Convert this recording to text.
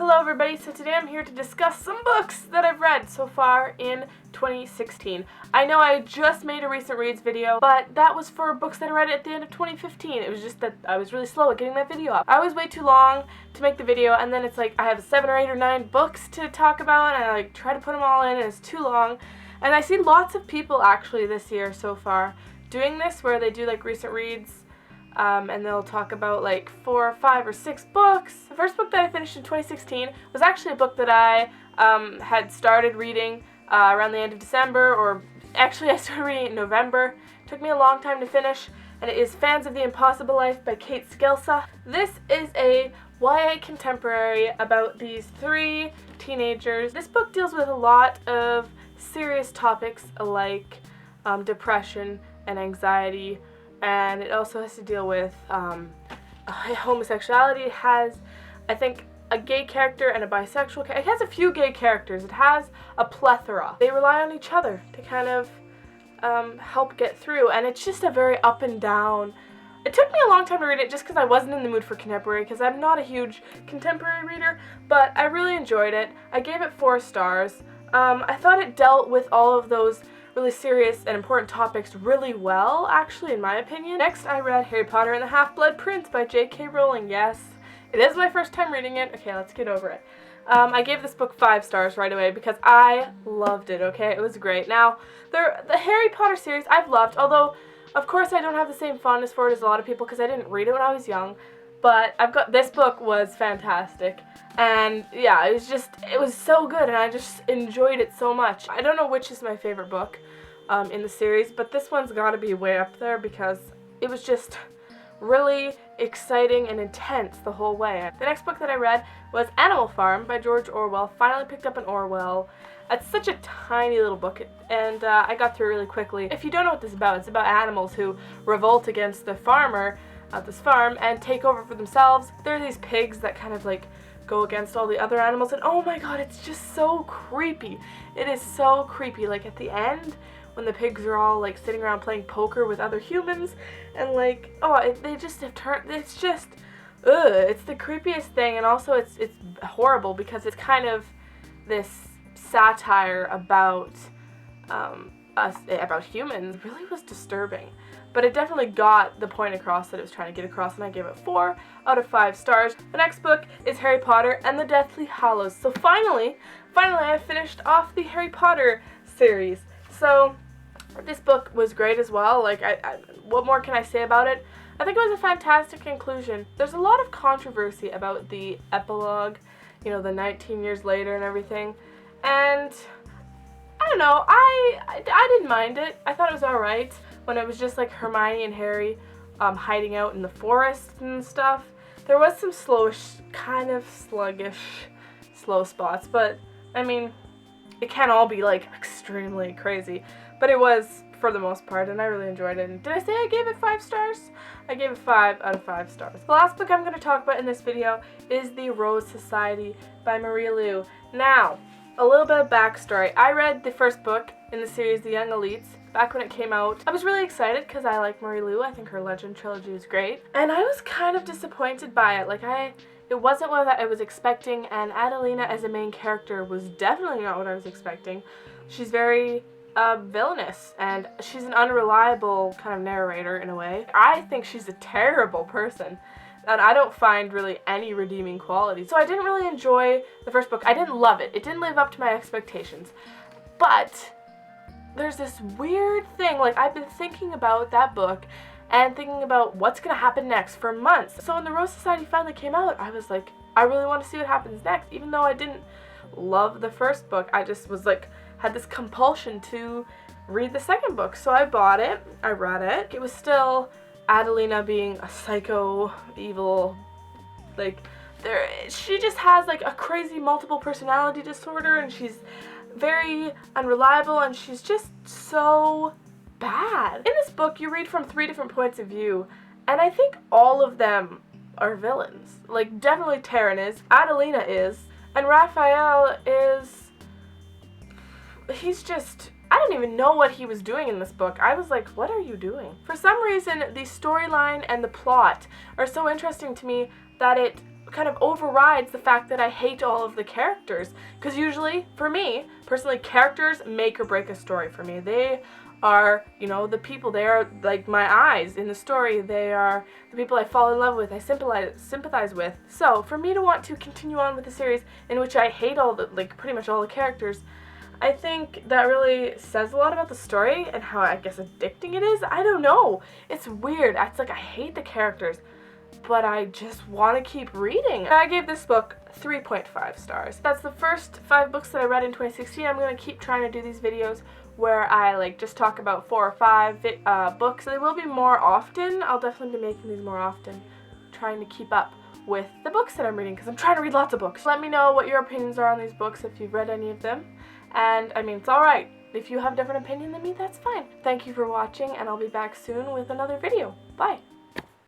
Hello everybody, so today I'm here to discuss some books that I've read so far in 2016. I know I just made a recent reads video, but that was for books that I read at the end of 2015. It was just that I was really slow at getting that video up. I was way too long to make the video, and then it's like I have 7 or 8 or 9 books to talk about, and I try to put them all in, and it's too long. And I see lots of people actually this year so far doing this, where they do like recent reads, and they'll talk about like 4 or 5 or 6 books. The first book that I finished in 2016 was actually a book that I had started reading around the end of December, or actually I started reading it in November. It took me a long time to finish, and it is Fans of the Impossible Life by Kate Skelsa. This is a YA contemporary about these 3 teenagers. This book deals with a lot of serious topics like depression and anxiety, and it also has to deal with homosexuality. It has, I think, a gay character and a bisexual character. It has a few gay characters. It has a plethora. They rely on each other to kind of help get through, and it's just a very up and down. It took me a long time to read it just because I wasn't in the mood for contemporary, because I'm not a huge contemporary reader, but I really enjoyed it. I gave it 4 stars. I thought it dealt with all of those really serious and important topics really well, actually, in my opinion. Next, I read Harry Potter and the Half-Blood Prince by J.K. Rowling. Yes, it is my first time reading it. Okay, let's get over it. I gave this book 5 stars right away because I loved it, okay? It was great. Now, the Harry Potter series I've loved, although, of course, I don't have the same fondness for it as a lot of people because I didn't read it when I was young, but this book was fantastic. And yeah, it was so good, and I just enjoyed it so much. I don't know which is my favorite book in the series, but this one's got to be way up there because it was just really exciting and intense the whole way. The next book that I read was Animal Farm by George Orwell. Finally picked up an Orwell. It's such a tiny little book, and I got through it really quickly. If you don't know what this is about, it's about animals who revolt against the farmer at this farm and take over for themselves. There are these pigs that kind of like go against all the other animals, and oh my god, it's just so creepy. It is so creepy. Like at the end, when the pigs are all like sitting around playing poker with other humans, and like, they just have turned, it's just, it's the creepiest thing, and also it's horrible because it's kind of this satire about about humans. It really was disturbing, but it definitely got the point across that it was trying to get across, and I gave it 4 out of 5 stars. The next book is Harry Potter and the Deathly Hallows. So finally I finished off the Harry Potter series. So this book was great as well. Like, what more can I say about it? I think it was a fantastic conclusion. There's a lot of controversy about the epilogue, you know, the 19 years later and everything, and I don't know, I didn't mind it. I thought it was alright when it was just like Hermione and Harry hiding out in the forest and stuff. There was some kind of sluggish, slow spots, but I mean, it can't all be like extremely crazy, but it was for the most part, and I really enjoyed it. And did I say I gave it 5 stars? I gave it 5 out of 5 stars. The last book I'm going to talk about in this video is The Rose Society by Marie Lu. Now, a little bit of backstory. I read the first book in the series, The Young Elites, back when it came out. I was really excited because I like Marie Lu. I think her Legend trilogy is great. And I was kind of disappointed by it. Like, it wasn't what I was expecting, and Adelina as a main character was definitely not what I was expecting. She's very villainous, and she's an unreliable kind of narrator in a way. I think she's a terrible person, and I don't find really any redeeming qualities. So I didn't really enjoy the first book. I didn't love it. It didn't live up to my expectations. But there's this weird thing, like, I've been thinking about that book and thinking about what's gonna happen next for months. So when The Rose Society finally came out, I was like, I really want to see what happens next. Even though I didn't love the first book, I just was like, had this compulsion to read the second book. So I bought it, I read it. It was still Adelina being a psycho, evil, like, she just has like a crazy multiple personality disorder, and she's very unreliable, and she's just so bad. In this book, you read from 3 different points of view, and I think all of them are villains. Like, definitely Taryn is, Adelina is, and Raphael is, he's just, I don't even know what he was doing in this book. I was like, what are you doing? For some reason, the storyline and the plot are so interesting to me that it kind of overrides the fact that I hate all of the characters. Because usually, for me, personally, characters make or break a story for me. They are, you know, the people. They are like my eyes in the story. They are the people I fall in love with, I sympathize with. So for me to want to continue on with a series in which I hate all the, like, pretty much all the characters, I think that really says a lot about the story and how, I guess, addicting it is. I don't know. It's weird. It's like I hate the characters, but I just want to keep reading. I gave this book 3.5 stars. That's the first 5 books that I read in 2016. I'm going to keep trying to do these videos where I like just talk about 4 or 5 books. There will be more often. I'll definitely be making these more often, trying to keep up with the books that I'm reading because I'm trying to read lots of books. Let me know what your opinions are on these books if you've read any of them. And I mean, it's alright. If you have a different opinion than me, that's fine. Thank you for watching, and I'll be back soon with another video. Bye!